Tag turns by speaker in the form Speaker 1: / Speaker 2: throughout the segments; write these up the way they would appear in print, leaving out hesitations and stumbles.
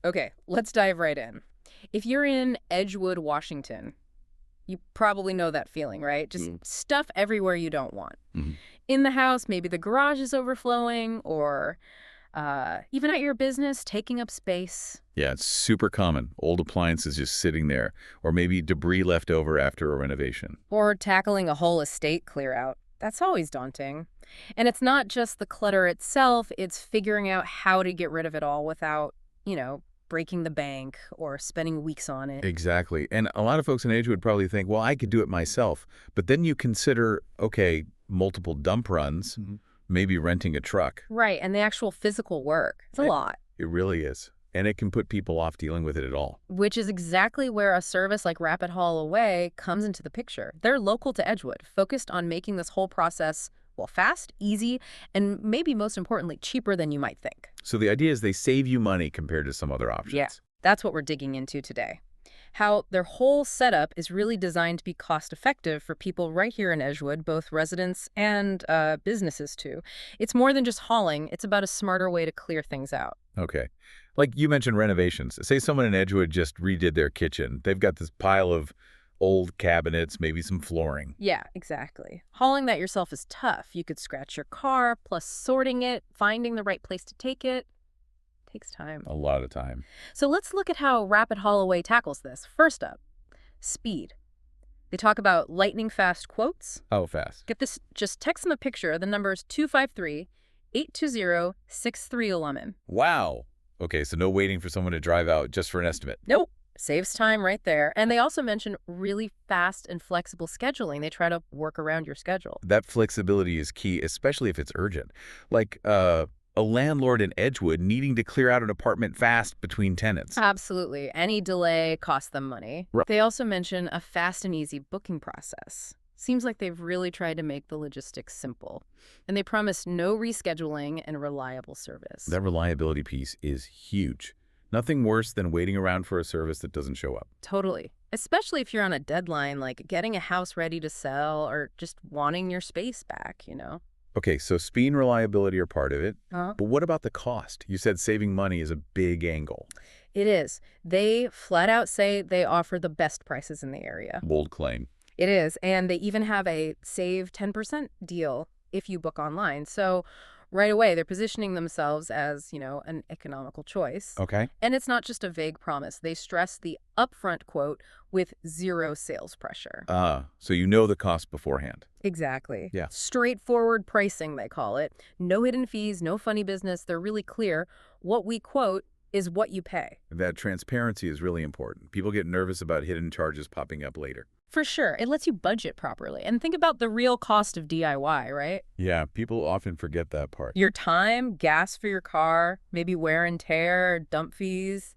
Speaker 1: Okay, let's dive right in. If you're in Edgewood, Washington, you probably know that feeling, right? Just stuff everywhere you don't want.
Speaker 2: Mm-hmm.
Speaker 1: In the house, maybe the garage is overflowing, or even at your business, taking up space.
Speaker 2: Yeah, it's super common. Old appliances just sitting there, or maybe debris left over after a renovation.
Speaker 1: Or tackling a whole estate clear out. That's always daunting. And it's not just the clutter itself, it's figuring out how to get rid of it all without, breaking the bank or spending weeks on it.
Speaker 2: Exactly. And a lot of folks in age would probably think, well, I could do it myself. But then you consider, okay, multiple dump runs, maybe renting a truck.
Speaker 1: Right, and the actual physical work. It's a lot.
Speaker 2: It really is. And it can put people off dealing with it at all.
Speaker 1: Which is exactly where a service like Rapid Haul Away comes into the picture. They're local to Edgewood, focused on making this whole process, well, fast, easy, and maybe most importantly, cheaper than you might think.
Speaker 2: So the idea is they save you money compared to some other
Speaker 1: Yeah,
Speaker 2: options.
Speaker 1: that's what we're digging into today. How their whole setup is really designed to be cost-effective for people right here in Edgewood, both residents and businesses too. It's more than just hauling. It's about a smarter way to clear things out.
Speaker 2: Okay. Like you mentioned renovations. Say someone in Edgewood just redid their kitchen. They've got this pile of old cabinets, maybe some flooring.
Speaker 1: Yeah, exactly. Hauling that yourself is tough. You could scratch your car, plus sorting it, finding the right place to take it. Takes time.
Speaker 2: A lot of time.
Speaker 1: So let's look at how Rapid Haul Away tackles this. First up, speed. They talk about lightning fast quotes.
Speaker 2: How fast?
Speaker 1: Get this, just text them a picture. The number is 253-820-6311.
Speaker 2: Wow. Okay, so no waiting for someone to drive out just for an estimate.
Speaker 1: Nope. Saves time right there. And they also mention really fast and flexible scheduling. They try to work around your schedule.
Speaker 2: That flexibility is key, especially if it's urgent. Like a landlord in Edgewood needing to clear out an apartment fast between tenants.
Speaker 1: Absolutely. Any delay costs them money.
Speaker 2: Right.
Speaker 1: They also mention a fast and easy booking process. Seems like they've really tried to make the logistics simple. And they promise no rescheduling and reliable service.
Speaker 2: That reliability piece is huge. Nothing worse than waiting around for a service that doesn't show up.
Speaker 1: Totally. Especially if you're on a deadline, like getting a house ready to sell or just wanting your space back.
Speaker 2: Okay, so speed and reliability are part of it.
Speaker 1: Huh?
Speaker 2: But what about the cost? You said saving money is a big angle.
Speaker 1: It is. They flat out say they offer the best prices in the area.
Speaker 2: Bold claim.
Speaker 1: It is. And they even have a save 10% deal if you book online. So right away, they're positioning themselves as, an economical choice.
Speaker 2: Okay.
Speaker 1: And it's not just a vague promise. They stress the upfront quote with zero sales pressure.
Speaker 2: So you know the cost beforehand.
Speaker 1: Exactly.
Speaker 2: Yeah.
Speaker 1: Straightforward pricing, they call it. No hidden fees, no funny business. They're really clear. What we quote is what you pay.
Speaker 2: That transparency is really important. People get nervous about hidden charges popping up later.
Speaker 1: For sure. It lets you budget properly. And think about the real cost of DIY, right?
Speaker 2: Yeah, people often forget that part.
Speaker 1: Your time, gas for your car, maybe wear and tear, dump fees.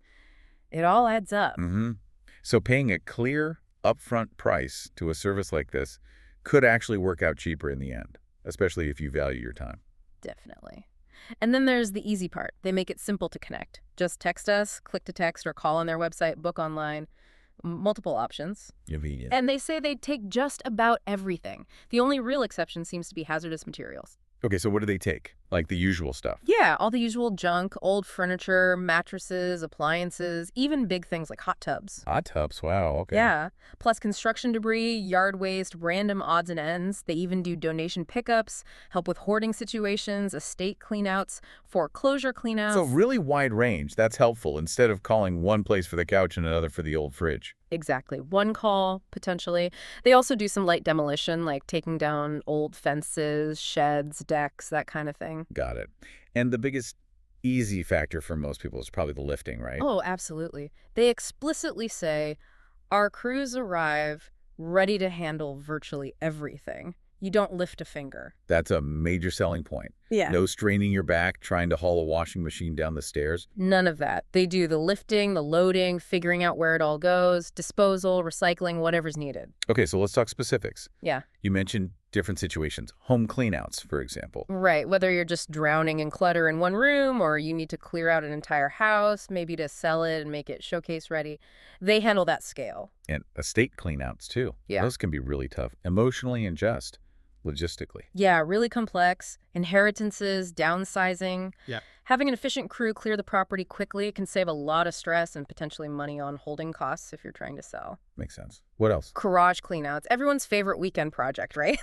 Speaker 1: It all adds up.
Speaker 2: So paying a clear, upfront price to a service like this could actually work out cheaper in the end, especially if you value your time.
Speaker 1: Definitely. And then there's the easy part. They make it simple to connect. Just text us, click to text, or call on their website, book online. Multiple options.
Speaker 2: Convenient.
Speaker 1: And they say they take just about everything. The only real exception seems to be hazardous materials.
Speaker 2: Okay, so what do they take? Like the usual stuff?
Speaker 1: Yeah, all the usual junk, old furniture, mattresses, appliances, even big things like hot tubs.
Speaker 2: Hot tubs, wow, okay.
Speaker 1: Yeah, plus construction debris, yard waste, random odds and ends. They even do donation pickups, help with hoarding situations, estate cleanouts, foreclosure cleanouts.
Speaker 2: So really wide range. That's helpful instead of calling one place for the couch and another for the old fridge.
Speaker 1: Exactly. One call, potentially. They also do some light demolition, like taking down old fences, sheds, decks, that kind of thing.
Speaker 2: Got it. And the biggest easy factor for most people is probably the lifting, right?
Speaker 1: Oh, absolutely. They explicitly say, our crews arrive ready to handle virtually everything. You don't lift a finger.
Speaker 2: That's a major selling point.
Speaker 1: Yeah.
Speaker 2: No straining your back trying to haul a washing machine down the stairs.
Speaker 1: None of that. They do the lifting, the loading, figuring out where it all goes, disposal, recycling, whatever's needed.
Speaker 2: Okay, so let's talk specifics.
Speaker 1: Yeah.
Speaker 2: You mentioned different situations. Home cleanouts, for example.
Speaker 1: Right. Whether you're just drowning in clutter in one room or you need to clear out an entire house, maybe to sell it and make it showcase ready, they handle that scale.
Speaker 2: And estate cleanouts, too.
Speaker 1: Yeah.
Speaker 2: Those can be really tough, emotionally and just. logistically.
Speaker 1: Yeah, really complex. Inheritances, downsizing.
Speaker 3: Yeah.
Speaker 1: Having an efficient crew clear the property quickly can save a lot of stress and potentially money on holding costs if you're trying to sell.
Speaker 2: Makes sense. What else?
Speaker 1: Garage cleanouts. Everyone's favorite weekend project, right?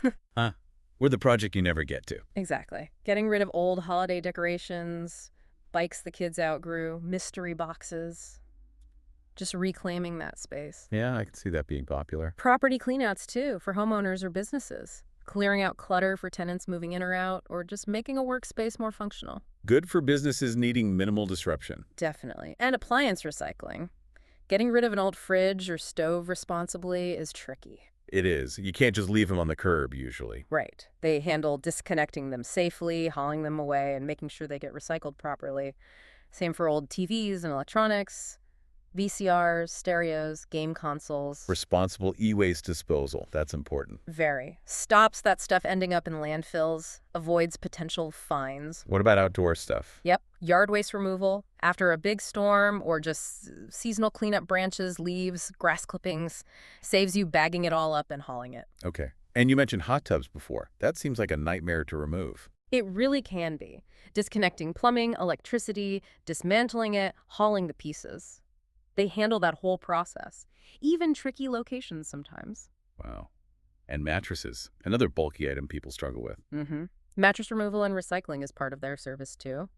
Speaker 2: We're the project you never get to.
Speaker 1: Exactly. Getting rid of old holiday decorations, bikes the kids outgrew, mystery boxes. Just reclaiming that space.
Speaker 2: Yeah, I can see that being popular.
Speaker 1: Property cleanouts, too, for homeowners or businesses. Clearing out clutter for tenants moving in or out, or just making a workspace more functional.
Speaker 2: Good for businesses needing minimal disruption.
Speaker 1: Definitely. And appliance recycling. Getting rid of an old fridge or stove responsibly is tricky.
Speaker 2: It is. You can't just leave them on the curb, usually.
Speaker 1: Right. They handle disconnecting them safely, hauling them away, and making sure they get recycled properly. Same for old TVs and electronics, VCRs, stereos, game consoles.
Speaker 2: Responsible e-waste disposal. That's important.
Speaker 1: Very. Stops that stuff ending up in landfills, avoids potential fines.
Speaker 2: What about outdoor stuff?
Speaker 1: Yep. Yard waste removal after a big storm or just seasonal cleanup, branches, leaves, grass clippings. Saves you bagging it all up and hauling it.
Speaker 2: Okay. And you mentioned hot tubs before. That seems like a nightmare to remove.
Speaker 1: It really can be. Disconnecting plumbing, electricity, dismantling it, hauling the pieces. They handle that whole process. Even tricky locations sometimes.
Speaker 2: Wow. And mattresses, another bulky item people struggle with.
Speaker 1: Mattress removal and recycling is part of their service too.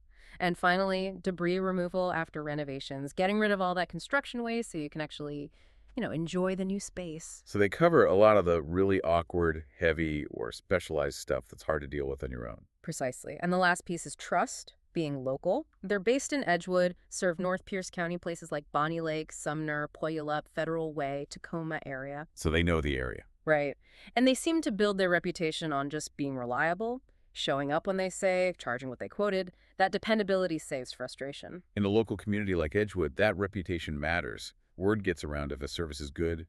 Speaker 1: And finally, debris removal after renovations, getting rid of all that construction waste so you can actually, enjoy the new space.
Speaker 2: So they cover a lot of the really awkward, heavy, or specialized stuff that's hard to deal with on your own.
Speaker 1: Precisely. And the last piece is trust, being local. They're based in Edgewood, serve North Pierce County, places like Bonney Lake, Sumner, Puyallup, Federal Way, Tacoma area.
Speaker 2: So they know the area.
Speaker 1: Right. And they seem to build their reputation on just being reliable, showing up when they say, charging what they quoted. That dependability saves frustration.
Speaker 2: In a local community like Edgewood, that reputation matters. Word gets around if a service is good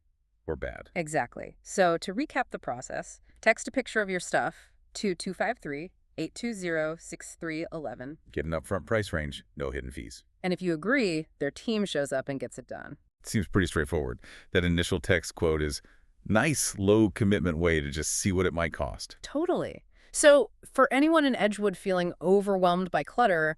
Speaker 2: or bad.
Speaker 1: Exactly. So to recap the process, text a picture of your stuff to 253-820-6311.
Speaker 2: Get an upfront price range, no hidden fees.
Speaker 1: And if you agree, their team shows up and gets it done.
Speaker 2: Seems pretty straightforward. That initial text quote is nice, low-commitment way to just see what it might cost.
Speaker 1: Totally. So for anyone in Edgewood feeling overwhelmed by clutter,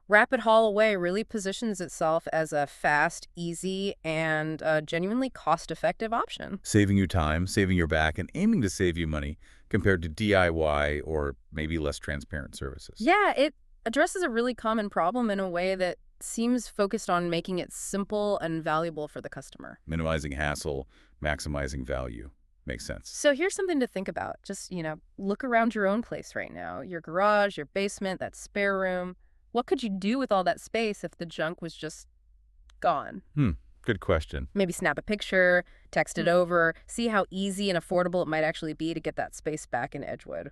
Speaker 1: Rapid Haul Away really positions itself as a fast, easy, and genuinely cost-effective option.
Speaker 2: Saving you time, saving your back, and aiming to save you money compared to DIY or maybe less transparent services.
Speaker 1: Yeah, it addresses a really common problem in a way that seems focused on making it simple and valuable for the customer.
Speaker 2: Minimizing hassle, maximizing value. Makes sense.
Speaker 1: So here's something to think about. Just, look around your own place right now. Your garage, your basement, that spare room. What could you do with all that space if the junk was just gone?
Speaker 2: Good question.
Speaker 1: Maybe snap a picture, text it over, see how easy and affordable it might actually be to get that space back in Edgewood.